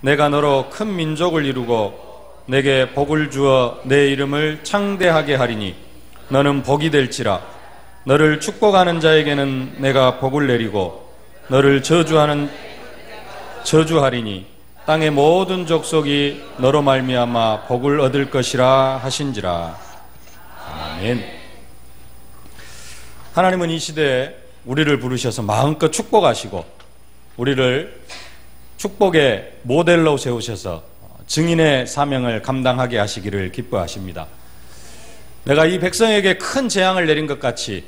내가 너로 큰 민족을 이루고 내게 복을 주어 내 이름을 창대하게 하리니 너는 복이 될지라. 너를 축복하는 자에게는 내가 복을 내리고 너를 저주하리니 땅의 모든 족속이 너로 말미암아 복을 얻을 것이라 하신지라. 아멘. 하나님은 이 시대에 우리를 부르셔서 마음껏 축복하시고 우리를 축복의 모델로 세우셔서 증인의 사명을 감당하게 하시기를 기뻐하십니다. 내가 이 백성에게 큰 재앙을 내린 것 같이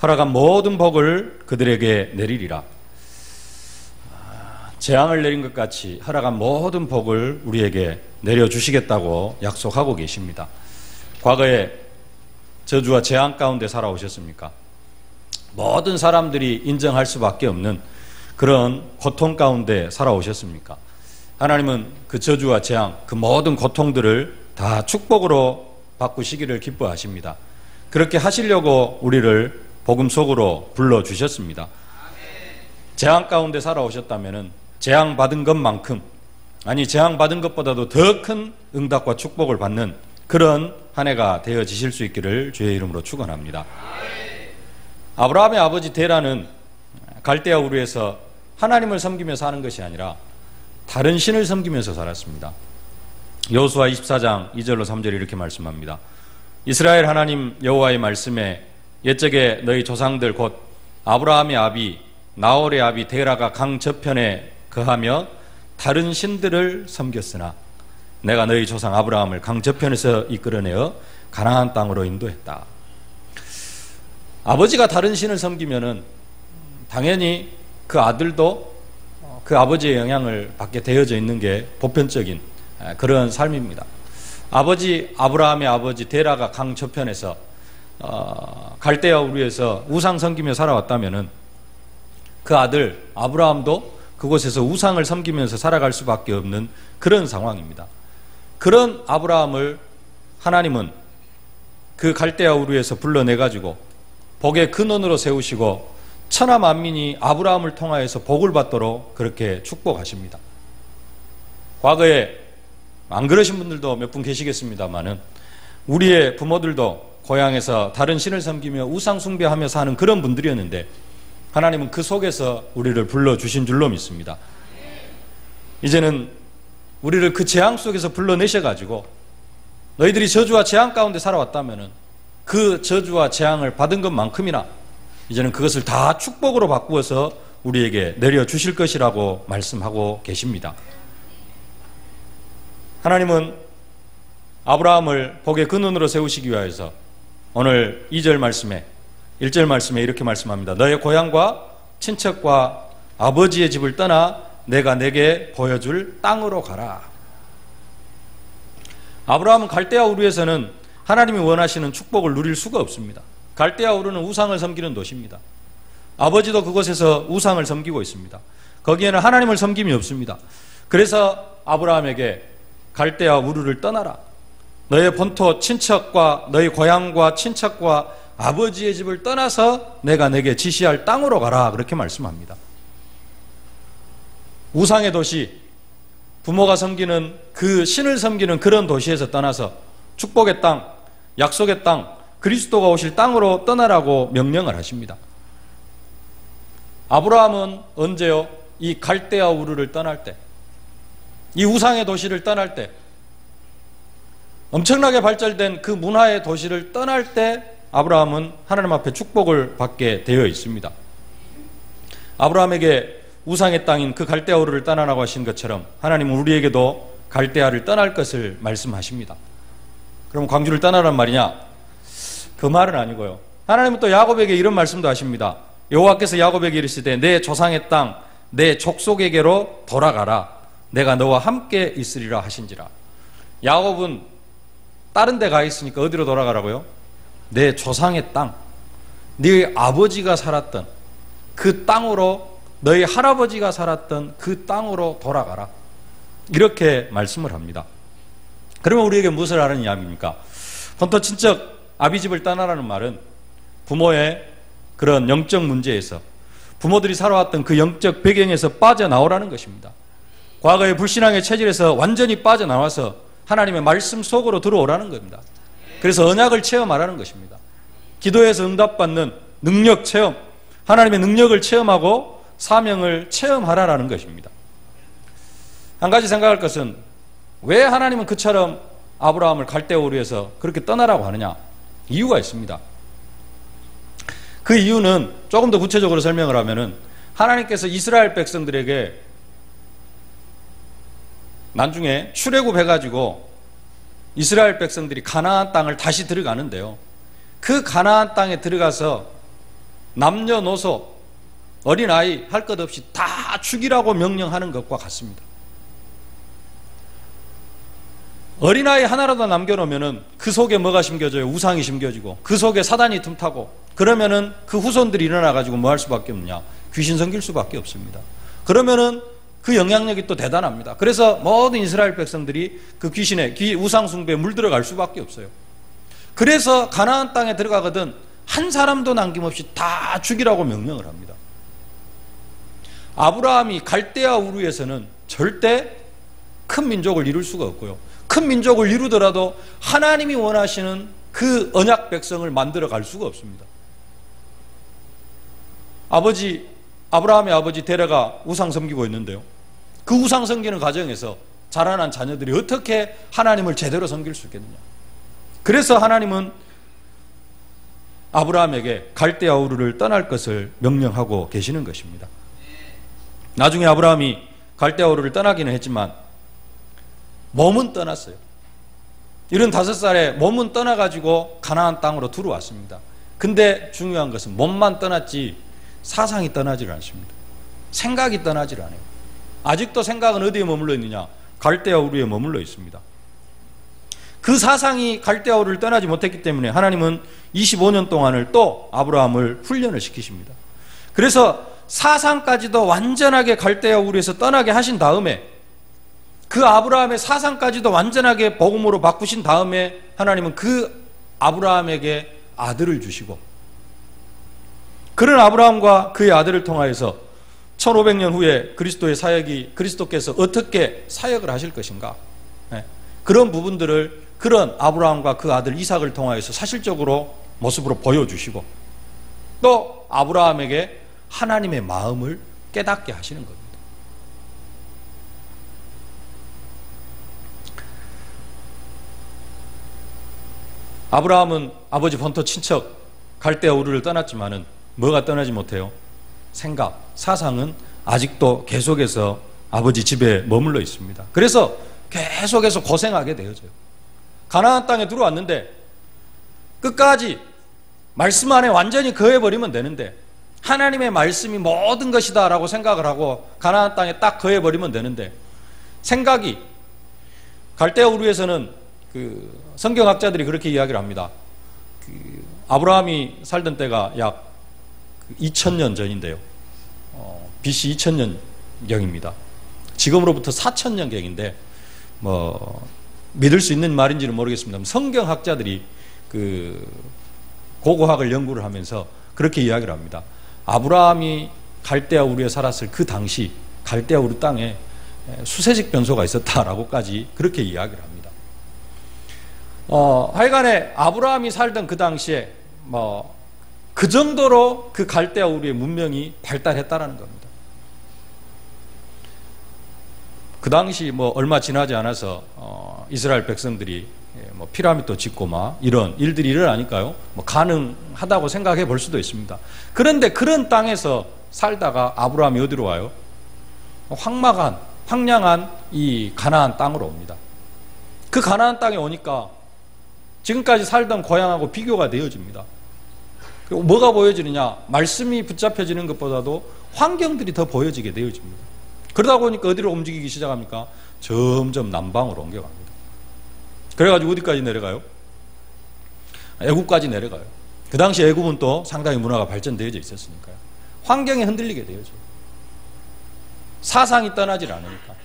허락한 모든 복을 그들에게 내리리라. 재앙을 내린 것 같이 허락한 모든 복을 우리에게 내려주시겠다고 약속하고 계십니다. 과거에 저주와 재앙 가운데 살아오셨습니까? 모든 사람들이 인정할 수밖에 없는 그런 고통 가운데 살아오셨습니까? 하나님은 그 저주와 재앙, 그 모든 고통들을 다 축복으로 바꾸시기를 기뻐하십니다. 그렇게 하시려고 우리를 복음 속으로 불러주셨습니다. 재앙 가운데 살아오셨다면 재앙 받은 것만큼, 아니 재앙 받은 것보다도 더 큰 응답과 축복을 받는 그런 한 해가 되어지실 수 있기를 주의 이름으로 축원합니다. 아브라함의 아버지 데라는 갈대아 우르에서 하나님을 섬기며 사는 것이 아니라 다른 신을 섬기면서 살았습니다. 여호수아 24장 2절로 3절이 이렇게 말씀합니다. 이스라엘 하나님 여호와의 말씀에 옛적에 너희 조상들 곧 아브라함의 아비 나홀의 아비 데라가 강 저편에 거하며 다른 신들을 섬겼으나 내가 너희 조상 아브라함을 강 저편에서 이끌어내어 가나안 땅으로 인도했다. 아버지가 다른 신을 섬기면은 당연히 그 아들도 그 아버지의 영향을 받게 되어져 있는 게 보편적인 그런 삶입니다. 아버지 아브라함의 아버지 데라가 강 저편에서 갈대아 우르에서 우상 섬기며 살아왔다면은 그 아들 아브라함도 그곳에서 우상을 섬기면서 살아갈 수밖에 없는 그런 상황입니다. 그런 아브라함을 하나님은 그 갈대아 우르에서 불러내가지고 복의 근원으로 세우시고 천하 만민이 아브라함을 통하여서 복을 받도록 그렇게 축복하십니다. 과거에 안 그러신 분들도 몇 분 계시겠습니다만은 우리의 부모들도 고향에서 다른 신을 섬기며 우상 숭배하며 사는 그런 분들이었는데 하나님은 그 속에서 우리를 불러주신 줄로 믿습니다. 이제는 우리를 그 재앙 속에서 불러내셔가지고 너희들이 저주와 재앙 가운데 살아왔다면 그 저주와 재앙을 받은 것만큼이나 이제는 그것을 다 축복으로 바꾸어서 우리에게 내려주실 것이라고 말씀하고 계십니다. 하나님은 아브라함을 복의 근원으로 세우시기 위하여서 오늘 2절 말씀에 1절 말씀에 이렇게 말씀합니다. 너의 고향과 친척과 아버지의 집을 떠나 내가 내게 보여줄 땅으로 가라. 아브라함은 갈대아 우르에서는 하나님이 원하시는 축복을 누릴 수가 없습니다. 갈대아 우르는 우상을 섬기는 도시입니다. 아버지도 그곳에서 우상을 섬기고 있습니다. 거기에는 하나님을 섬김이 없습니다. 그래서 아브라함에게 갈대아 우르를 떠나라. 너의 본토 친척과 너의 고향과 친척과 아버지의 집을 떠나서 내가 내게 지시할 땅으로 가라. 그렇게 말씀합니다. 우상의 도시, 부모가 섬기는 그 신을 섬기는 그런 도시에서 떠나서 축복의 땅, 약속의 땅, 그리스도가 오실 땅으로 떠나라고 명령을 하십니다. 아브라함은 언제요? 이 갈대아 우르를 떠날 때, 이 우상의 도시를 떠날 때, 엄청나게 발달된 그 문화의 도시를 떠날 때 아브라함은 하나님 앞에 축복을 받게 되어 있습니다. 아브라함에게 우상의 땅인 그 갈대아 우르를 떠나라고 하신 것처럼 하나님은 우리에게도 갈대아를 떠날 것을 말씀하십니다. 그럼 광주를 떠나란 말이냐? 그 말은 아니고요. 하나님은 또 야곱에게 이런 말씀도 하십니다. 여호와께서 야곱에게 이르시되 내 조상의 땅, 내 족속에게로 돌아가라. 내가 너와 함께 있으리라 하신지라. 야곱은 다른 데 가 있으니까 어디로 돌아가라고요? 내 조상의 땅, 네 아버지가 살았던 그 땅으로, 너희 할아버지가 살았던 그 땅으로 돌아가라. 이렇게 말씀을 합니다. 그러면 우리에게 무엇을 하는 이야기입니까? 본토 친척 아비집을 떠나라는 말은 부모의 그런 영적 문제에서, 부모들이 살아왔던 그 영적 배경에서 빠져나오라는 것입니다. 과거의 불신앙의 체질에서 완전히 빠져나와서 하나님의 말씀 속으로 들어오라는 겁니다. 그래서 언약을 체험하라는 것입니다. 기도에서 응답받는 능력 체험, 하나님의 능력을 체험하고 사명을 체험하라는 것입니다. 한 가지 생각할 것은 왜 하나님은 그처럼 아브라함을 갈대아 우르에서 그렇게 떠나라고 하느냐? 이유가 있습니다. 그 이유는 조금 더 구체적으로 설명을 하면은 하나님께서 이스라엘 백성들에게 나중에 출애굽해가지고 이스라엘 백성들이 가나안 땅을 다시 들어가는데요. 그 가나안 땅에 들어가서 남녀노소, 어린아이 할 것 없이 다 죽이라고 명령하는 것과 같습니다. 어린아이 하나라도 남겨놓으면은 그 속에 뭐가 심겨져요? 우상이 심겨지고 그 속에 사단이 틈타고 그러면은 그 후손들이 일어나가지고 뭐 할 수밖에 없느냐? 귀신 섬길 수밖에 없습니다. 그러면은 그 영향력이 또 대단합니다. 그래서 모든 이스라엘 백성들이 그 귀신의 우상 숭배에 물들어갈 수밖에 없어요. 그래서 가나안 땅에 들어가거든 한 사람도 남김없이 다 죽이라고 명령을 합니다. 아브라함이 갈대아 우르에서는 절대 큰 민족을 이룰 수가 없고요. 큰 민족을 이루더라도 하나님이 원하시는 그 언약 백성을 만들어 갈 수가 없습니다. 아브라함의 아버지 데라가 우상 섬기고 있는데요. 그 우상 섬기는 과정에서 자라난 자녀들이 어떻게 하나님을 제대로 섬길 수 있겠느냐. 그래서 하나님은 아브라함에게 갈대아 우르를 떠날 것을 명령하고 계시는 것입니다. 나중에 아브라함이 갈대아 우르를 떠나기는 했지만 몸은 떠났어요. 75살에 몸은 떠나가지고 가나안 땅으로 들어왔습니다. 근데 중요한 것은 몸만 떠났지 사상이 떠나질 않습니다. 생각이 떠나질 않아요. 아직도 생각은 어디에 머물러 있느냐? 갈대아 우르에 머물러 있습니다. 그 사상이 갈대아 우르를 떠나지 못했기 때문에 하나님은 25년 동안을 또 아브라함을 훈련을 시키십니다. 그래서 사상까지도 완전하게 갈대아 우르에서 떠나게 하신 다음에 그 아브라함의 사상까지도 완전하게 복음으로 바꾸신 다음에 하나님은 그 아브라함에게 아들을 주시고 그런 아브라함과 그의 아들을 통하여서 1500년 후에 그리스도의 사역이 그리스도께서 어떻게 사역을 하실 것인가, 그런 부분들을 그런 아브라함과 그 아들 이삭을 통하여서 사실적으로 모습으로 보여주시고 또 아브라함에게 하나님의 마음을 깨닫게 하시는 겁니다. 아브라함은 아버지 본토 친척 갈대아 우르를 떠났지만은 뭐가 떠나지 못해요? 생각, 사상은 아직도 계속해서 아버지 집에 머물러 있습니다. 그래서 계속해서 고생하게 되어져요. 가나안 땅에 들어왔는데 끝까지 말씀 안에 완전히 거해버리면 되는데 하나님의 말씀이 모든 것이다 라고 생각을 하고 가나안 땅에 딱 거해버리면 되는데 생각이 갈대아 우르에서는 그 성경학자들이 그렇게 이야기를 합니다. 아브라함이 살던 때가 약 2000년 전인데요. BC 2000년경입니다. 지금으로부터 4000년경인데 뭐 믿을 수 있는 말인지는 모르겠습니다. 성경학자들이 그 고고학을 연구를 하면서 그렇게 이야기를 합니다. 아브라함이 갈대아 우르에 살았을 그 당시 갈대아 우르 땅에 수세식 변소가 있었다라고까지 그렇게 이야기를 합니다. 하여간에 아브라함이 살던 그 당시에 그 정도로 그 갈대아 우르의 문명이 발달했다라는 겁니다. 그 당시 얼마 지나지 않아서 이스라엘 백성들이 피라미드도 짓고 이런 일들이 일어나니까요. 가능하다고 생각해 볼 수도 있습니다. 그런데 그런 땅에서 살다가 아브라함이 어디로 와요? 황량한 이 가나안 땅으로 옵니다. 그 가나안 땅에 오니까 지금까지 살던 고향하고 비교가 되어집니다. 뭐가 보여지느냐? 말씀이 붙잡혀지는 것보다도 환경들이 더 보여지게 되어집니다. 그러다 보니까 어디로 움직이기 시작합니까? 점점 남방으로 옮겨갑니다. 그래가지고 어디까지 내려가요? 애굽까지 내려가요. 그 당시 애굽은 또 상당히 문화가 발전되어져 있었으니까요. 환경이 흔들리게 되어져요. 사상이 떠나질 않으니까.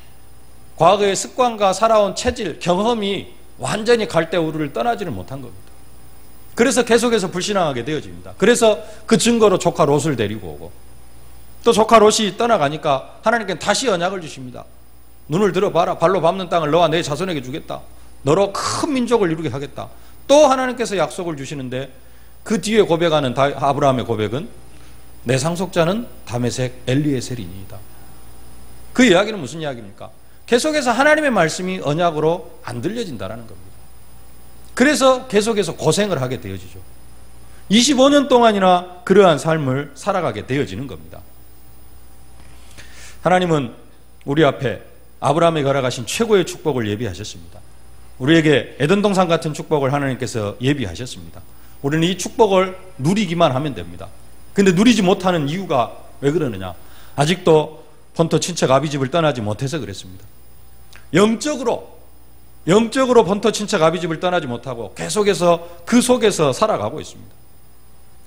과거의 습관과 살아온 체질, 경험이 완전히 갈대아 우르를 떠나지를 못한 겁니다. 그래서 계속해서 불신앙하게 되어집니다. 그래서 그 증거로 조카 롯을 데리고 오고 또 조카 롯이 떠나가니까 하나님께는 다시 언약을 주십니다. 눈을 들어봐라. 발로 밟는 땅을 너와 내 자손에게 주겠다. 너로 큰 민족을 이루게 하겠다. 또 하나님께서 약속을 주시는데 그 뒤에 고백하는 아브라함의 고백은 내 상속자는 다메섹 엘리에셀이니이다. 그 이야기는 무슨 이야기입니까? 계속해서 하나님의 말씀이 언약으로 안 들려진다는 겁니다. 그래서 계속해서 고생을 하게 되어지죠. 25년 동안이나 그러한 삶을 살아가게 되어지는 겁니다. 하나님은 우리 앞에 아브라함에게 허락하신 최고의 축복을 예비하셨습니다. 우리에게 에덴 동산 같은 축복을 하나님께서 예비하셨습니다. 우리는 이 축복을 누리기만 하면 됩니다. 근데 누리지 못하는 이유가 왜 그러느냐? 아직도 본토 친척 아비집을 떠나지 못해서 그랬습니다. 영적으로 본토 친척 아비집을 떠나지 못하고 계속해서 그 속에서 살아가고 있습니다.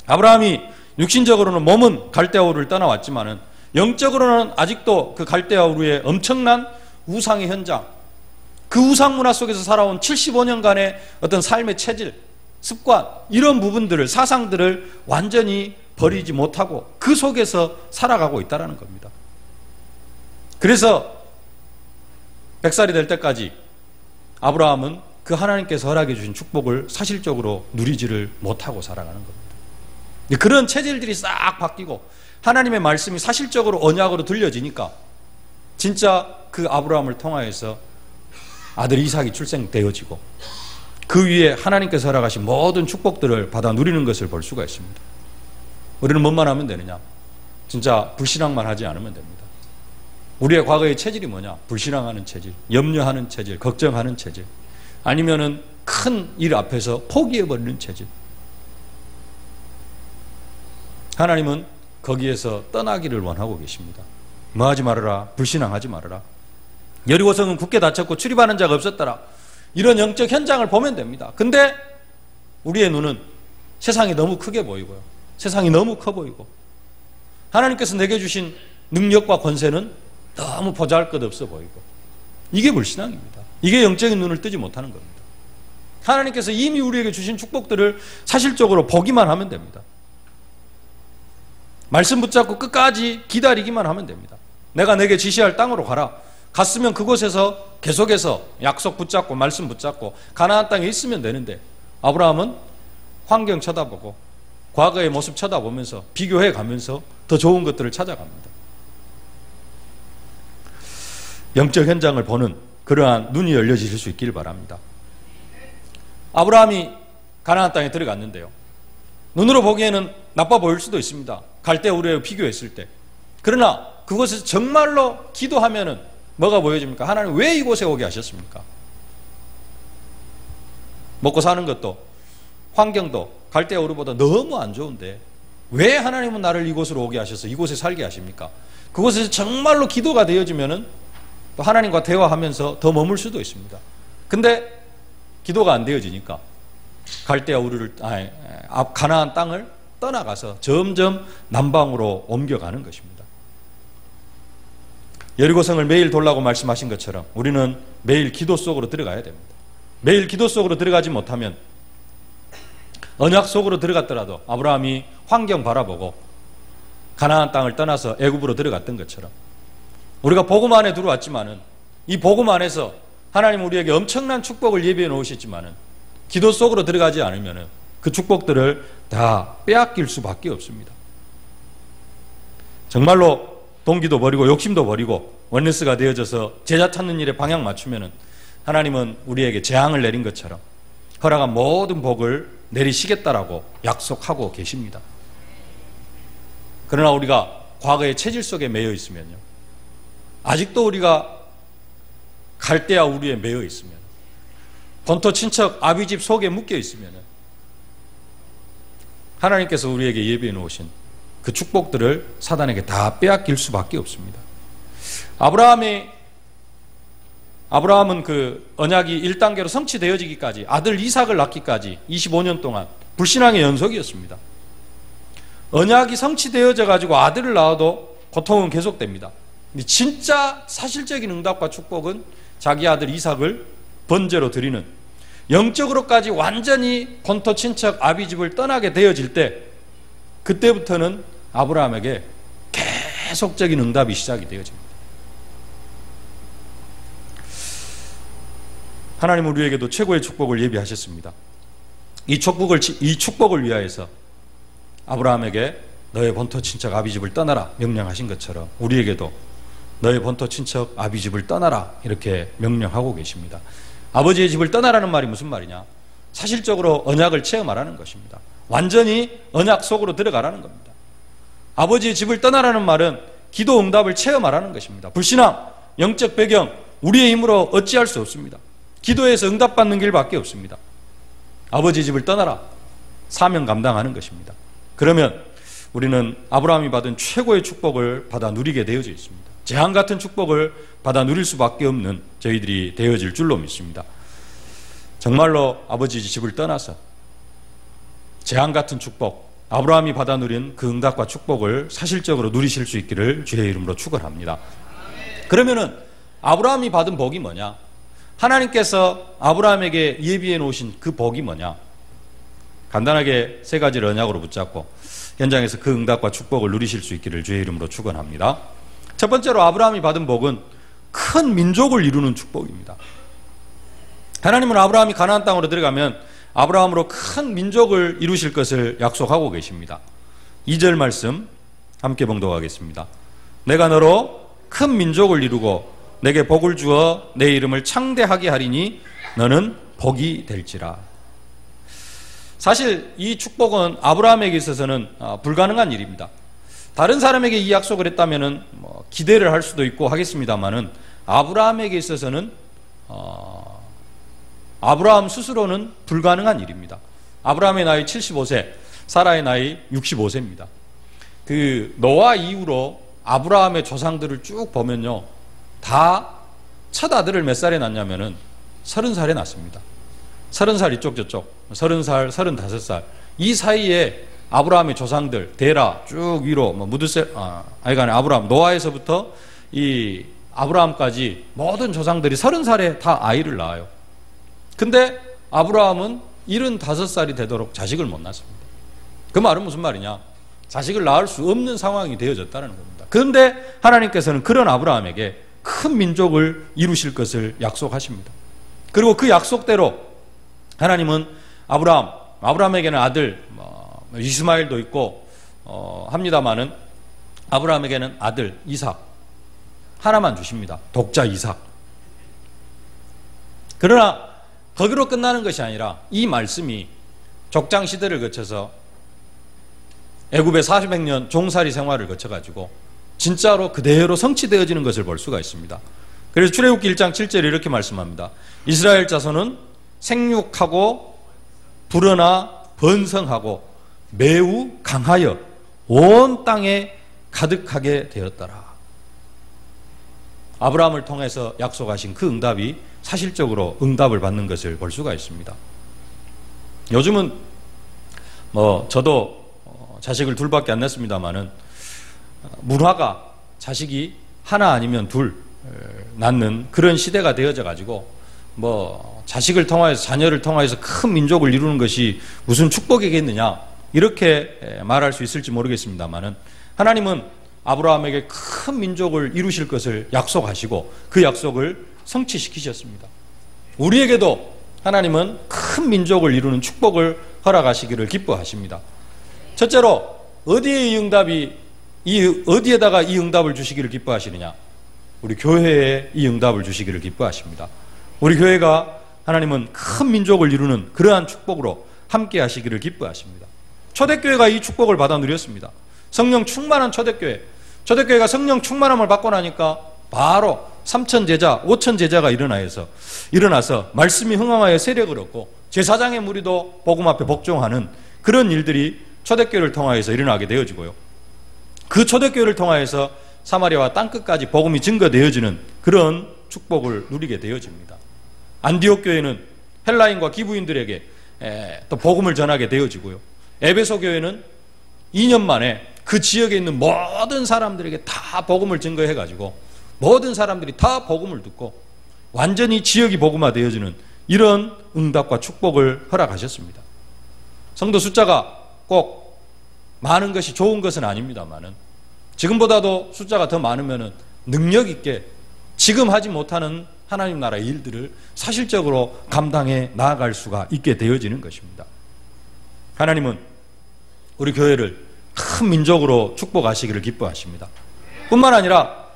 아브라함이 육신적으로는 몸은 갈대아 우르를 떠나왔지만은 영적으로는 아직도 그 갈대아 우르의 엄청난 우상의 현장, 그 우상 문화 속에서 살아온 75년간의 어떤 삶의 체질, 습관, 이런 부분들을, 사상들을 완전히 버리지 못하고 그 속에서 살아가고 있다는 겁니다. 그래서 100살이 될 때까지 아브라함은 그 하나님께서 허락해 주신 축복을 사실적으로 누리지를 못하고 살아가는 겁니다. 그런 체질들이 싹 바뀌고 하나님의 말씀이 사실적으로 언약으로 들려지니까 진짜 그 아브라함을 통하여서 아들 이삭이 출생되어지고 그 위에 하나님께서 허락하신 모든 축복들을 받아 누리는 것을 볼 수가 있습니다. 우리는 뭐만 하면 되느냐? 진짜 불신앙만 하지 않으면 됩니다. 우리의 과거의 체질이 뭐냐? 불신앙하는 체질, 염려하는 체질, 걱정하는 체질, 아니면은 큰 일 앞에서 포기해버리는 체질. 하나님은 거기에서 떠나기를 원하고 계십니다. 뭐하지 말아라, 불신앙하지 말아라. 여리고성은 굳게 닫혔고 출입하는 자가 없었더라. 이런 영적 현장을 보면 됩니다. 근데 우리의 눈은 세상이 너무 크게 보이고요, 세상이 너무 커 보이고 하나님께서 내게 주신 능력과 권세는 너무 보잘것없어 보이고, 이게 불신앙입니다. 이게 영적인 눈을 뜨지 못하는 겁니다. 하나님께서 이미 우리에게 주신 축복들을 사실적으로 보기만 하면 됩니다. 말씀 붙잡고 끝까지 기다리기만 하면 됩니다. 내가 내게 지시할 땅으로 가라. 갔으면 그곳에서 계속해서 약속 붙잡고 말씀 붙잡고 가나안 땅에 있으면 되는데, 아브라함은 환경 쳐다보고 과거의 모습 쳐다보면서 비교해 가면서 더 좋은 것들을 찾아갑니다. 영적 현장을 보는 그러한 눈이 열려지실 수 있기를 바랍니다. 아브라함이 가나안 땅에 들어갔는데요, 눈으로 보기에는 나빠 보일 수도 있습니다. 갈대아 우르에 비교했을 때. 그러나 그곳에서 정말로 기도하면은 뭐가 보여집니까? 하나님 왜 이곳에 오게 하셨습니까? 먹고 사는 것도 환경도 갈대아 우르보다 너무 안 좋은데 왜 하나님은 나를 이곳으로 오게 하셔서 이곳에 살게 하십니까? 그곳에서 정말로 기도가 되어지면은 또 하나님과 대화하면서 더 머물 수도 있습니다. 근데 기도가 안 되어지니까 갈대아 우르를 가나안 땅을 떠나가서 점점 남방으로 옮겨가는 것입니다. 여리고성을 매일 돌라고 말씀하신 것처럼 우리는 매일 기도 속으로 들어가야 됩니다. 매일 기도 속으로 들어가지 못하면 언약 속으로 들어갔더라도 아브라함이 환경 바라보고 가나안 땅을 떠나서 애굽으로 들어갔던 것처럼 우리가 복음 안에 들어왔지만은 이 복음 안에서 하나님 우리에게 엄청난 축복을 예비해 놓으셨지만은 기도 속으로 들어가지 않으면은 그 축복들을 다 빼앗길 수밖에 없습니다. 정말로 동기도 버리고 욕심도 버리고 원네스가 되어져서 제자 찾는 일에 방향 맞추면은 하나님은 우리에게 재앙을 내린 것처럼 허락한 모든 복을 내리시겠다라고 약속하고 계십니다. 그러나 우리가 과거의 체질 속에 매여 있으면요, 아직도 우리가 갈대아 우르에 매여 있으면, 본토 친척 아비집 속에 묶여 있으면 하나님께서 우리에게 예비해 놓으신 그 축복들을 사단에게 다 빼앗길 수밖에 없습니다. 아브라함은 그 언약이 1단계로 성취되어지기까지, 아들 이삭을 낳기까지 25년 동안 불신앙의 연속이었습니다. 언약이 성취되어져 가지고 아들을 낳아도 고통은 계속됩니다. 근데 진짜 사실적인 응답과 축복은 자기 아들 이삭을 번제로 드리는, 영적으로까지 완전히 본토 친척 아비집을 떠나게 되어질 때, 그때부터는 아브라함에게 계속적인 응답이 시작이 되어집니다. 하나님은 우리에게도 최고의 축복을 예비하셨습니다. 이 축복을 위하여서 아브라함에게 너의 본토 친척 아비집을 떠나라 명령하신 것처럼 우리에게도 너의 본토 친척 아비집을 떠나라 이렇게 명령하고 계십니다. 아버지의 집을 떠나라는 말이 무슨 말이냐? 사실적으로 언약을 체험하라는 것입니다. 완전히 언약 속으로 들어가라는 겁니다. 아버지의 집을 떠나라는 말은 기도 응답을 체험하라는 것입니다. 불신앙, 영적 배경, 우리의 힘으로 어찌할 수 없습니다. 기도에서 응답받는 길밖에 없습니다. 아버지의 집을 떠나라. 사명 감당하는 것입니다. 그러면 우리는 아브라함이 받은 최고의 축복을 받아 누리게 되어져 있습니다. 재앙 같은 축복을 받아 누릴 수밖에 없는 저희들이 되어질 줄로 믿습니다. 정말로 아버지의 집을 떠나서 재앙 같은 축복, 아브라함이 받아 누린 그 응답과 축복을 사실적으로 누리실 수 있기를 주의 이름으로 축원합니다. 그러면은 아브라함이 받은 복이 뭐냐? 하나님께서 아브라함에게 예비해 놓으신 그 복이 뭐냐? 간단하게 세 가지를 언약으로 붙잡고 현장에서 그 응답과 축복을 누리실 수 있기를 주의 이름으로 축원합니다. 첫 번째로 아브라함이 받은 복은 큰 민족을 이루는 축복입니다. 하나님은 아브라함이 가나안 땅으로 들어가면 아브라함으로 큰 민족을 이루실 것을 약속하고 계십니다. 2절 말씀 함께 봉독하겠습니다. 내가 너로 큰 민족을 이루고 내게 복을 주어 내 이름을 창대하게 하리니 너는 복이 될지라. 사실 이 축복은 아브라함에게 있어서는 불가능한 일입니다. 다른 사람에게 이 약속을 했다면 기대를 할 수도 있고 하겠습니다만은 아브라함에게 있어서는 아브라함 스스로는 불가능한 일입니다. 아브라함의 나이 75세, 사라의 나이 65세입니다. 그 노아 이후로 아브라함의 조상들을 쭉 보면요, 다 첫 아들을 몇 살에 낳냐면은 30살에 낳습니다. 30살 이쪽 저쪽, 30살, 35살 이 사이에 아브라함의 조상들 데라 쭉 위로 아브라함 노아에서부터 이 아브라함까지 모든 조상들이 30살에 다 아이를 낳아요. 근데 아브라함은 75살이 되도록 자식을 못 낳습니다. 그 말은 무슨 말이냐? 자식을 낳을 수 없는 상황이 되어졌다는 겁니다. 그런데 하나님께서는 그런 아브라함에게 큰 민족을 이루실 것을 약속하십니다. 그리고 그 약속대로 하나님은 아브라함에게는 아들 이스마엘도 있고 합니다마는 아브라함에게는 아들 이삭 하나만 주십니다. 독자 이삭. 그러나 거기로 끝나는 것이 아니라 이 말씀이 족장 시대를 거쳐서 애굽의 400년 종살이 생활을 거쳐가지고 진짜로 그대로 성취되어지는 것을 볼 수가 있습니다. 그래서 출애굽기 1장 7절에 이렇게 말씀합니다. 이스라엘 자손은 생육하고 불어나 번성하고 매우 강하여 온 땅에 가득하게 되었더라. 아브라함을 통해서 약속하신 그 응답이 사실적으로 응답을 받는 것을 볼 수가 있습니다. 요즘은 저도 자식을 둘밖에 안 낳습니다만은 문화가 자식이 하나 아니면 둘 낳는 그런 시대가 되어져 가지고 자식을 통하여서 자녀를 통하여서 큰 민족을 이루는 것이 무슨 축복이겠느냐 이렇게 말할 수 있을지 모르겠습니다만은 하나님은 아브라함에게 큰 민족을 이루실 것을 약속하시고 그 약속을 성취시키셨습니다. 우리에게도 하나님은 큰 민족을 이루는 축복을 허락하시기를 기뻐하십니다. 첫째로 어디에다가 이 응답을 주시기를 기뻐하시느냐? 우리 교회에 이 응답을 주시기를 기뻐하십니다. 우리 교회가 하나님은 큰 민족을 이루는 그러한 축복으로 함께 하시기를 기뻐하십니다. 초대교회가 이 축복을 받아 누렸습니다. 성령 충만한 초대교회가 성령 충만함을 받고 나니까 바로 3천 제자, 5천 제자가 일어나서 말씀이 흥황하여 세력을 얻고 제사장의 무리도 복음 앞에 복종하는 그런 일들이 초대교회를 통하여서 일어나게 되어지고요. 그 초대교회를 통하여서 사마리아와 땅끝까지 복음이 증거되어지는 그런 축복을 누리게 되어집니다. 안디옥 교회는 헬라인과 기부인들에게 또 복음을 전하게 되어지고요. 에베소 교회는 2년 만에 그 지역에 있는 모든 사람들에게 다 복음을 증거해가지고 모든 사람들이 다 복음을 듣고 완전히 지역이 복음화되어지는 이런 응답과 축복을 허락하셨습니다. 성도 숫자가 꼭 많은 것이 좋은 것은 아닙니다만은 지금보다도 숫자가 더 많으면 능력 있게 지금 하지 못하는 하나님 나라의 일들을 사실적으로 감당해 나아갈 수가 있게 되어지는 것입니다. 하나님은 우리 교회를 큰 민족으로 축복하시기를 기뻐하십니다. 뿐만 아니라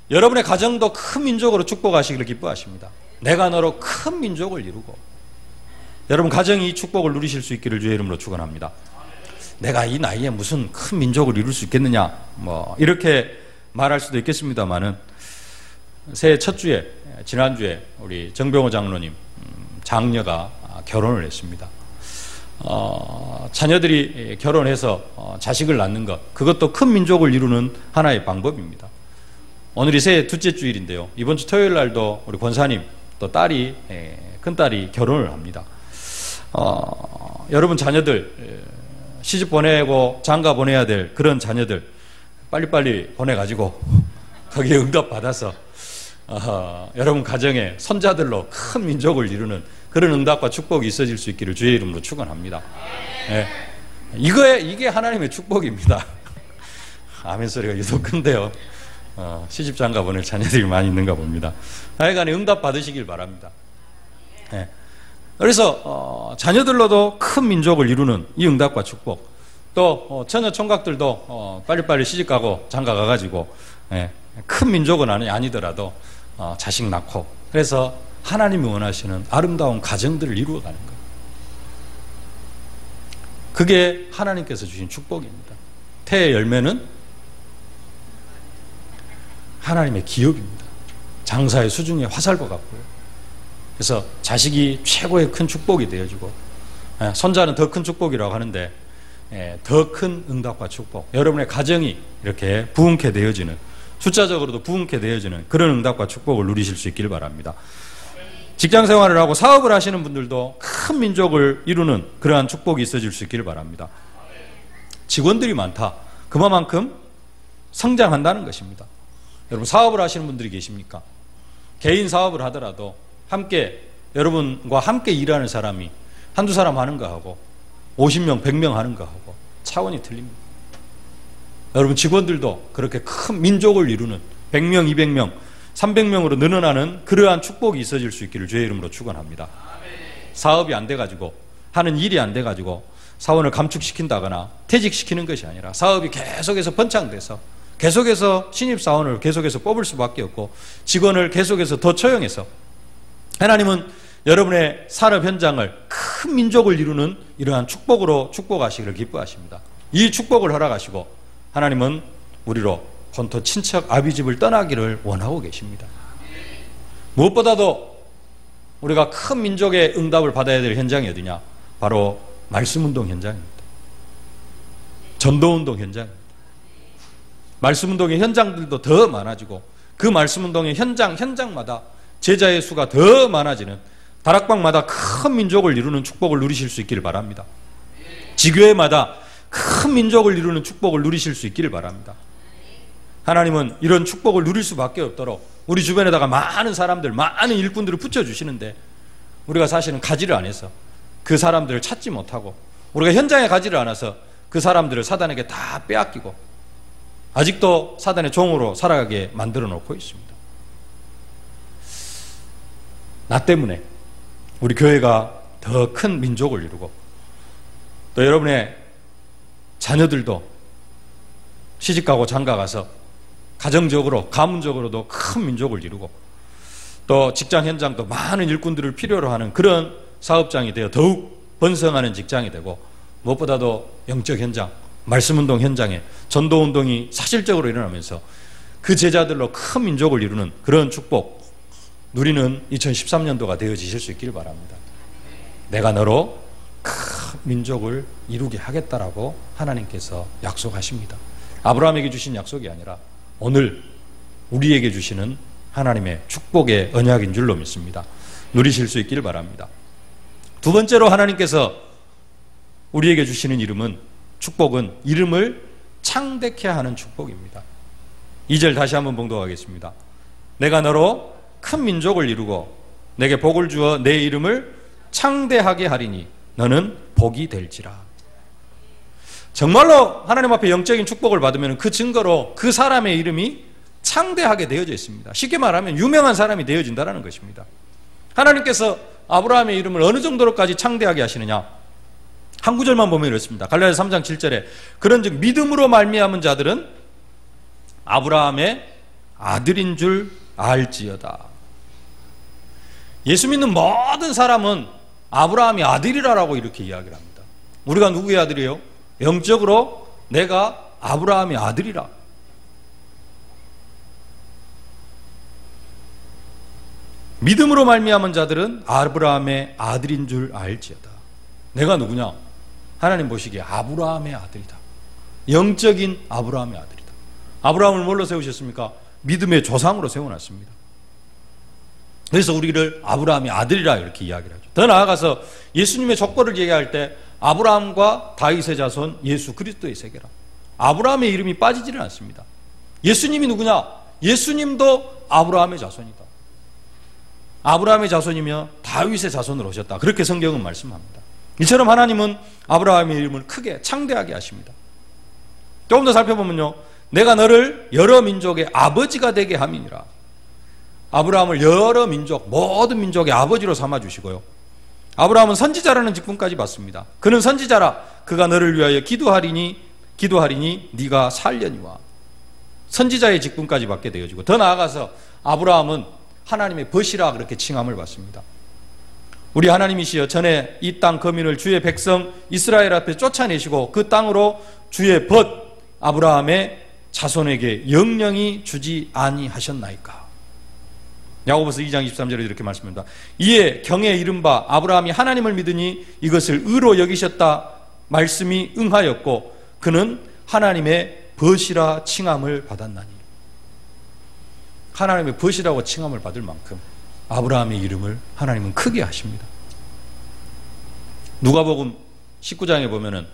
여러분의 가정도 큰 민족으로 축복하시기를 기뻐하십니다. 내가 너로 큰 민족을 이루고, 여러분 가정이 이 축복을 누리실 수 있기를 주의 이름으로 축원합니다. 내가 이 나이에 무슨 큰 민족을 이룰 수 있겠느냐, 이렇게 말할 수도 있겠습니다만은, 새해 첫 주에, 지난주에 우리 정병호 장로님 장녀가 결혼을 했습니다. 자녀들이 결혼해서 자식을 낳는 것, 그것도 큰 민족을 이루는 하나의 방법입니다. 오늘이 새해 둘째 주일인데요. 이번 주 토요일 날도 우리 권사님 또 딸이, 큰딸이 결혼을 합니다. 여러분 자녀들 시집 보내고 장가 보내야 될 그런 자녀들 빨리빨리 보내가지고 거기에 응답 받아서 여러분 가정에 손자들로 큰 민족을 이루는 그런 응답과 축복이 있어질 수 있기를 주의 이름으로 축원합니다. 네. 이게 하나님의 축복입니다. 아멘 소리가 유독 큰데요. 시집 장가 보낼 자녀들이 많이 있는가 봅니다. 하여간에 응답 받으시길 바랍니다. 네. 그래서 자녀들로도 큰 민족을 이루는 이 응답과 축복, 또 처녀 총각들도 빨리빨리 시집가고 장가 가가지고 큰 민족은 아니더라도 자식 낳고, 그래서 하나님이 원하시는 아름다운 가정들을 이루어가는 거예요. 그게 하나님께서 주신 축복입니다. 태의 열매는 하나님의 기업입니다. 장사의 수중에 화살과 같고요. 그래서 자식이 최고의 큰 축복이 되어지고, 손자는 더 큰 축복이라고 하는데, 더 큰 응답과 축복, 여러분의 가정이 이렇게 부흥케 되어지는, 숫자적으로도 부흥케 되어지는 그런 응답과 축복을 누리실 수 있기를 바랍니다. 직장 생활을 하고 사업을 하시는 분들도 큰 민족을 이루는 그러한 축복이 있어질 수 있기를 바랍니다. 직원들이 많다, 그만큼 성장한다는 것입니다. 여러분 사업을 하시는 분들이 계십니까? 개인 사업을 하더라도 함께, 여러분과 함께 일하는 사람이 한두 사람 하는 거하고 50명, 100명 하는 거하고 차원이 틀립니다. 여러분 직원들도 그렇게 큰 민족을 이루는 100명, 200명, 300명으로 늘어나는 그러한 축복이 있어질 수 있기를 주의 이름으로 축원합니다. 사업이 안 돼가지고, 하는 일이 안 돼가지고 사원을 감축시킨다거나 퇴직시키는 것이 아니라 사업이 계속해서 번창돼서 계속해서 신입사원을 계속해서 뽑을 수밖에 없고 직원을 계속해서 더 채용해서 하나님은 여러분의 산업 현장을 큰 민족을 이루는 이러한 축복으로 축복하시기를 기뻐하십니다. 이 축복을 허락하시고 하나님은 우리로 본토 친척 아비집을 떠나기를 원하고 계십니다. 무엇보다도 우리가 큰 민족의 응답을 받아야 될 현장이 어디냐? 바로 말씀운동 현장입니다. 전도운동 현장입니다. 말씀운동의 현장들도 더 많아지고 그 말씀운동의 현장마다 제자의 수가 더 많아지는, 다락방마다 큰 민족을 이루는 축복을 누리실 수 있기를 바랍니다. 지교회마다 큰 민족을 이루는 축복을 누리실 수 있기를 바랍니다. 하나님은 이런 축복을 누릴 수밖에 없도록 우리 주변에다가 많은 사람들, 많은 일꾼들을 붙여주시는데 우리가 사실은 가지를 안 해서 그 사람들을 찾지 못하고, 우리가 현장에 가지를 않아서 그 사람들을 사단에게 다 빼앗기고 아직도 사단의 종으로 살아가게 만들어 놓고 있습니다. 나 때문에 우리 교회가 더 큰 민족을 이루고, 또 여러분의 자녀들도 시집가고 장가가서 가정적으로, 가문적으로도 큰 민족을 이루고, 또 직장 현장도 많은 일꾼들을 필요로 하는 그런 사업장이 되어 더욱 번성하는 직장이 되고, 무엇보다도 영적 현장, 말씀운동 현장에 전도운동이 사실적으로 일어나면서 그 제자들로 큰 민족을 이루는 그런 축복 누리는 2013년도가 되어지실 수 있기를 바랍니다. 내가 너로 큰 민족을 이루게 하겠다라고 하나님께서 약속하십니다. 아브라함에게 주신 약속이 아니라 오늘 우리에게 주시는 하나님의 축복의 언약인 줄로 믿습니다. 누리실 수 있기를 바랍니다. 두 번째로 하나님께서 우리에게 주시는 이름은, 축복은 이름을 창대케 하는 축복입니다. 2절 다시 한번 봉독하겠습니다. 내가 너로 큰 민족을 이루고 내게 복을 주어 내 이름을 창대하게 하리니 너는 복이 될지라. 정말로 하나님 앞에 영적인 축복을 받으면 그 증거로 그 사람의 이름이 창대하게 되어져 있습니다. 쉽게 말하면 유명한 사람이 되어진다는 것입니다. 하나님께서 아브라함의 이름을 어느 정도로까지 창대하게 하시느냐? 한 구절만 보면 이렇습니다. 갈라디아서 3장 7절에 그런즉 믿음으로 말미암은 자들은 아브라함의 아들인 줄 알지어다. 예수 믿는 모든 사람은 아브라함이 아들이라고 이렇게 이야기를 합니다. 우리가 누구의 아들이에요? 영적으로 내가 아브라함의 아들이라. 믿음으로 말미암은 자들은 아브라함의 아들인 줄 알지어다. 내가 누구냐? 하나님 보시기에 아브라함의 아들이다. 영적인 아브라함의 아들이다. 아브라함을 뭘로 세우셨습니까? 믿음의 조상으로 세워놨습니다. 그래서 우리를 아브라함의 아들이라 이렇게 이야기를 하죠. 더 나아가서 예수님의 족보를 얘기할 때 아브라함과 다윗의 자손 예수 그리스도의 세계라. 아브라함의 이름이 빠지지는 않습니다. 예수님이 누구냐? 예수님도 아브라함의 자손이다. 아브라함의 자손이며 다윗의 자손으로 오셨다. 그렇게 성경은 말씀합니다. 이처럼 하나님은 아브라함의 이름을 크게 창대하게 하십니다. 조금 더 살펴보면요, 내가 너를 여러 민족의 아버지가 되게 함이니라. 아브라함을 여러 민족, 모든 민족의 아버지로 삼아주시고요, 아브라함은 선지자라는 직분까지 받습니다. 그는 선지자라. 그가 너를 위하여 기도하리니 네가 살려니와. 선지자의 직분까지 받게 되어지고, 더 나아가서 아브라함은 하나님의 벗이라 그렇게 칭함을 받습니다. 우리 하나님이시여 전에 이 땅 거민을 주의 백성 이스라엘 앞에 쫓아내시고 그 땅으로 주의 벗 아브라함의 자손에게 영영히 주지 아니하셨나이까. 야고보서 2장 23절에 이렇게 말씀합니다. 이에 경에 이른바 아브라함이 하나님을 믿으니 이것을 의로 여기셨다 말씀이 응하였고 그는 하나님의 벗이라 칭함을 받았나니. 하나님의 벗이라고 칭함을 받을 만큼 아브라함의 이름을 하나님은 크게 하십니다. 누가복음 19장에 보면은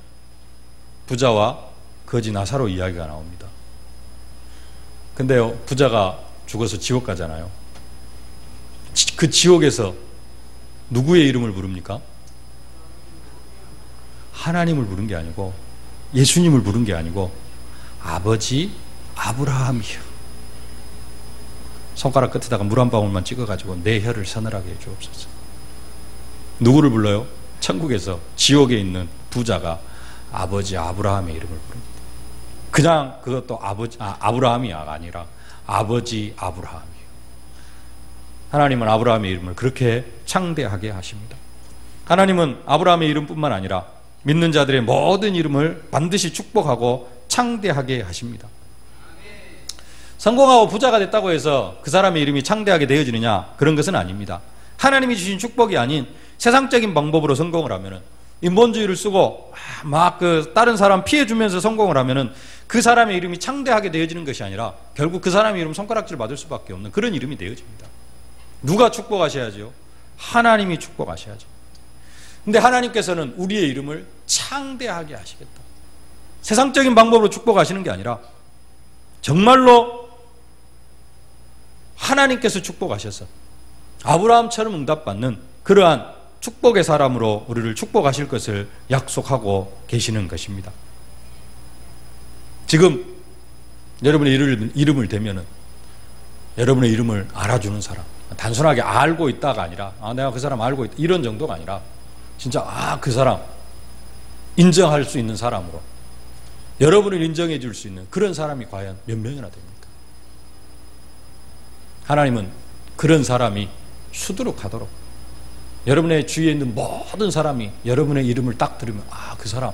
부자와 거지 나사로 이야기가 나옵니다. 근데요, 부자가 죽어서 지옥 가잖아요. 그 지옥에서 누구의 이름을 부릅니까? 하나님을 부른 게 아니고, 예수님을 부른 게 아니고, 아버지 아브라함이요. 손가락 끝에다가 물 한 방울만 찍어가지고 내 혀를 서늘하게 해주옵소서. 누구를 불러요? 천국에서 지옥에 있는 부자가 아버지 아브라함의 이름을 부릅니다. 그냥 그것도 아브라함이 아니라 아버지 아브라함이에요. 하나님은 아브라함의 이름을 그렇게 창대하게 하십니다. 하나님은 아브라함의 이름뿐만 아니라 믿는 자들의 모든 이름을 반드시 축복하고 창대하게 하십니다. 성공하고 부자가 됐다고 해서 그 사람의 이름이 창대하게 되어지느냐? 그런 것은 아닙니다. 하나님이 주신 축복이 아닌 세상적인 방법으로 성공을 하면은, 인본주의를 쓰고 막 다른 사람 피해주면서 성공을 하면은 그 사람의 이름이 창대하게 되어지는 것이 아니라 결국 그 사람의 이름 손가락질 받을 수밖에 없는 그런 이름이 되어집니다. 누가 축복하셔야죠? 하나님이 축복하셔야죠. 근데 하나님께서는 우리의 이름을 창대하게 하시겠다. 세상적인 방법으로 축복하시는 게 아니라 정말로 하나님께서 축복하셔서 아브라함처럼 응답받는 그러한 축복의 사람으로 우리를 축복하실 것을 약속하고 계시는 것입니다. 지금 여러분의 이름을 대면은 여러분의 이름을 알아주는 사람, 단순하게 알고 있다가 아니라 내가 그 사람 알고 있다 이런 정도가 아니라 진짜 그 사람 인정할 수 있는 사람으로 여러분을 인정해 줄 수 있는 그런 사람이 과연 몇 명이나 됩니까? 하나님은 그런 사람이 수두룩하도록 여러분의 주위에 있는 모든 사람이 여러분의 이름을 딱 들으면 그 사람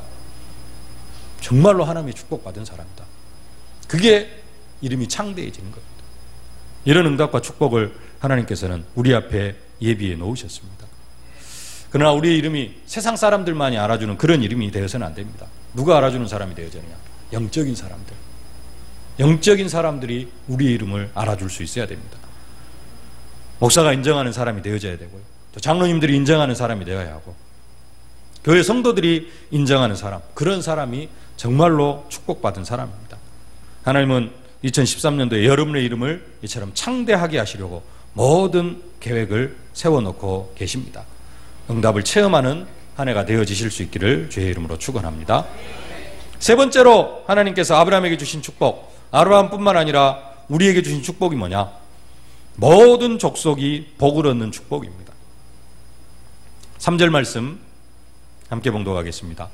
정말로 하나님의 축복받은 사람이다. 그게 이름이 창대해지는 겁니다. 이런 응답과 축복을 하나님께서는 우리 앞에 예비해 놓으셨습니다. 그러나 우리의 이름이 세상 사람들만이 알아주는 그런 이름이 되어서는 안 됩니다. 누가 알아주는 사람이 되어야 되느냐? 영적인 사람들. 영적인 사람들이 우리의 이름을 알아줄 수 있어야 됩니다. 목사가 인정하는 사람이 되어져야 되고요. 또 장로님들이 인정하는 사람이 되어야 하고, 교회 성도들이 인정하는 사람, 그런 사람이 정말로 축복받은 사람입니다. 하나님은 2013년도에 여러분의 이름을 이처럼 창대하게 하시려고 모든 계획을 세워놓고 계십니다. 응답을 체험하는 한 해가 되어지실 수 있기를 주의 이름으로 축원합니다. 세 번째로 하나님께서 아브라함에게 주신 축복, 아브라함뿐만 아니라 우리에게 주신 축복이 뭐냐? 모든 족속이 복을 얻는 축복입니다. 3절 말씀 함께 봉독하겠습니다.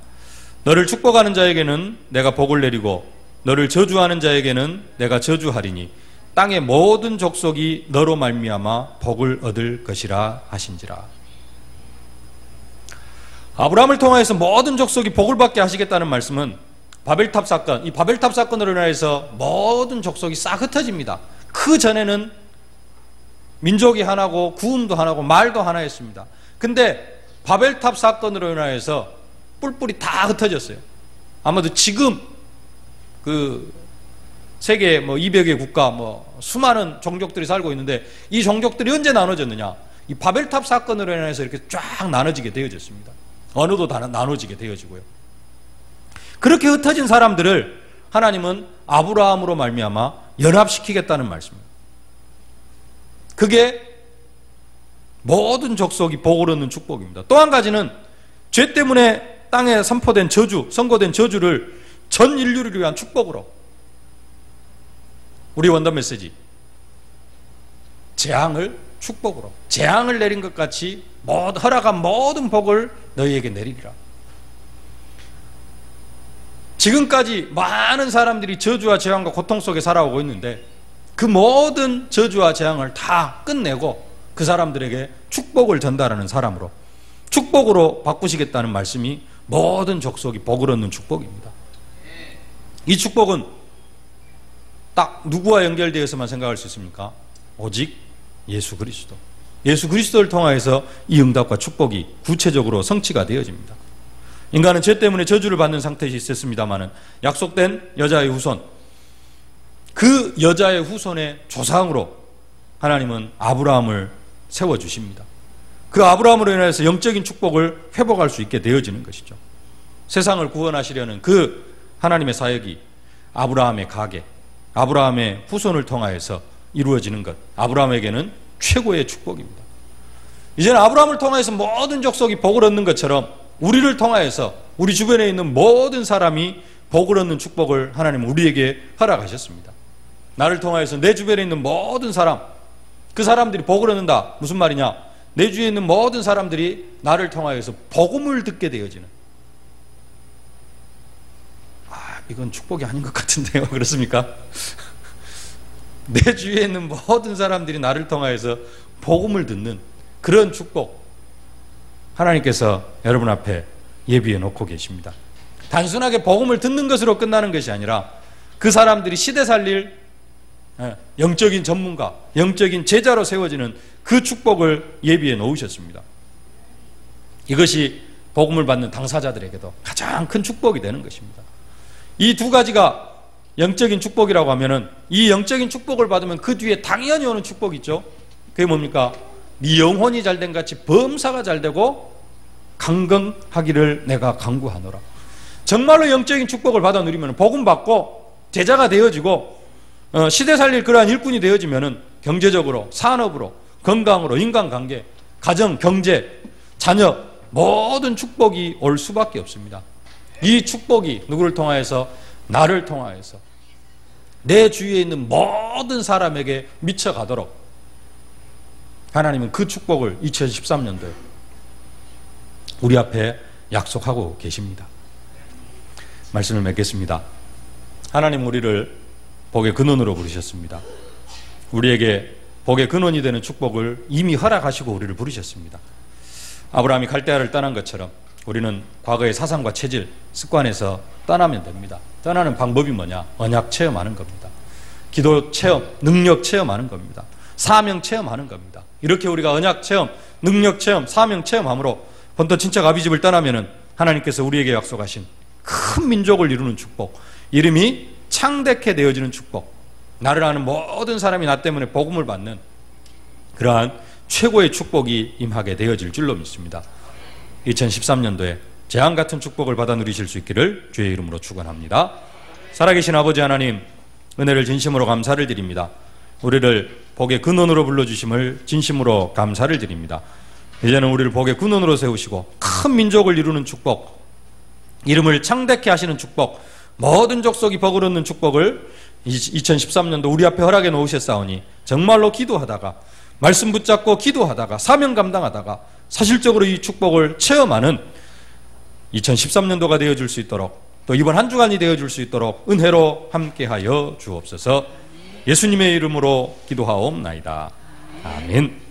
너를 축복하는 자에게는 내가 복을 내리고 너를 저주하는 자에게는 내가 저주하리니 땅의 모든 족속이 너로 말미암아 복을 얻을 것이라 하신지라. 아브라함을 통하여서 모든 족속이 복을 받게 하시겠다는 말씀은 바벨탑 사건, 이 바벨탑 사건으로 인해서 모든 족속이 싹 흩어집니다. 그 전에는 민족이 하나고 구음도 하나고 말도 하나였습니다. 근데 바벨탑 사건으로 인하여서 뿔뿔이 다 흩어졌어요. 아마도 지금 그 세계 200여 국가 수많은 종족들이 살고 있는데 이 종족들이 언제 나눠졌느냐? 이 바벨탑 사건으로 인해서 이렇게 쫙 나눠지게 되어졌습니다. 언어도 다 나눠지게 되어지고요. 그렇게 흩어진 사람들을 하나님은 아브라함으로 말미암아 연합시키겠다는 말씀입니다. 그게 모든 족속이 복을 얻는 축복입니다. 또 한 가지는 죄 때문에 땅에 선포된 저주, 선고된 저주를 전 인류를 위한 축복으로, 우리 원더 메시지 재앙을 축복으로, 재앙을 내린 것 같이 허락한 모든 복을 너희에게 내리리라. 지금까지 많은 사람들이 저주와 재앙과 고통 속에 살아오고 있는데 그 모든 저주와 재앙을 다 끝내고 그 사람들에게 축복을 전달하는 사람으로, 축복으로 바꾸시겠다는 말씀이 모든 족속이 복을 얻는 축복입니다. 이 축복은 딱 누구와 연결되어서만 생각할 수 있습니까? 오직 예수 그리스도. 예수 그리스도를 통하여서 이 응답과 축복이 구체적으로 성취가 되어집니다. 인간은 죄 때문에 저주를 받는 상태에 있었습니다마는 약속된 여자의 후손, 그 여자의 후손의 조상으로 하나님은 아브라함을 세워주십니다. 그 아브라함으로 인해서 영적인 축복을 회복할 수 있게 되어지는 것이죠. 세상을 구원하시려는 그 하나님의 사역이 아브라함의 가계, 아브라함의 후손을 통하여서 이루어지는 것, 아브라함에게는 최고의 축복입니다. 이제는 아브라함을 통하여서 모든 족속이 복을 얻는 것처럼 우리를 통하여서 우리 주변에 있는 모든 사람이 복을 얻는 축복을 하나님은 우리에게 허락하셨습니다. 나를 통하여서 내 주변에 있는 모든 사람, 그 사람들이 복을 얻는다. 무슨 말이냐? 내 주위에 있는 모든 사람들이 나를 통하여서 복음을 듣게 되어지는, 이건 축복이 아닌 것 같은데요. 그렇습니까? 내 주위에 있는 모든 사람들이 나를 통하여서 복음을 듣는 그런 축복, 하나님께서 여러분 앞에 예비해 놓고 계십니다. 단순하게 복음을 듣는 것으로 끝나는 것이 아니라 그 사람들이 시대 살릴 영적인 전문가, 영적인 제자로 세워지는 그 축복을 예비해 놓으셨습니다. 이것이 복음을 받는 당사자들에게도 가장 큰 축복이 되는 것입니다. 이 두 가지가 영적인 축복이라고 하면은, 이 영적인 축복을 받으면 그 뒤에 당연히 오는 축복이 있죠. 그게 뭡니까? 네 영혼이 잘된 같이 범사가 잘되고 강건하기를 내가 간구하노라. 정말로 영적인 축복을 받아 누리면 복음 받고 제자가 되어지고 시대 살릴 그러한 일꾼이 되어지면은 경제적으로, 산업으로, 건강으로, 인간관계, 가정, 경제, 자녀, 모든 축복이 올 수밖에 없습니다. 이 축복이 누구를 통하여서? 나를 통하여서 내 주위에 있는 모든 사람에게 미쳐가도록 하나님은 그 축복을 2013년도에 우리 앞에 약속하고 계십니다. 말씀을 맺겠습니다. 하나님 우리를 복의 근원으로 부르셨습니다. 우리에게 복의 근원이 되는 축복을 이미 허락하시고 우리를 부르셨습니다. 아브라함이 갈대아를 떠난 것처럼 우리는 과거의 사상과 체질, 습관에서 떠나면 됩니다. 떠나는 방법이 뭐냐? 언약 체험하는 겁니다. 기도 체험, 능력 체험하는 겁니다. 사명 체험하는 겁니다. 이렇게 우리가 언약 체험, 능력 체험, 사명 체험함으로 본토 친척 아비집을 떠나면은 하나님께서 우리에게 약속하신 큰 민족을 이루는 축복, 이름이 창대케 되어지는 축복, 나를 아는 모든 사람이 나 때문에 복음을 받는 그러한 최고의 축복이 임하게 되어질 줄로 믿습니다. 2013년도에 재앙 같은 축복을 받아 누리실 수 있기를 주의 이름으로 축원합니다. 살아계신 아버지 하나님, 은혜를 진심으로 감사를 드립니다. 우리를 복의 근원으로 불러주심을 진심으로 감사를 드립니다. 이제는 우리를 복의 근원으로 세우시고 큰 민족을 이루는 축복, 이름을 창대케 하시는 축복, 모든 족속이 복을 얻는 축복을 2013년도 우리 앞에 허락해 놓으셨사오니 정말로 기도하다가 말씀 붙잡고 기도하다가 사명 감당하다가 사실적으로 이 축복을 체험하는 2013년도가 되어줄 수 있도록 또 이번 한 주간이 되어줄 수 있도록 은혜로 함께하여 주옵소서. 예수님의 이름으로 기도하옵나이다. 아멘.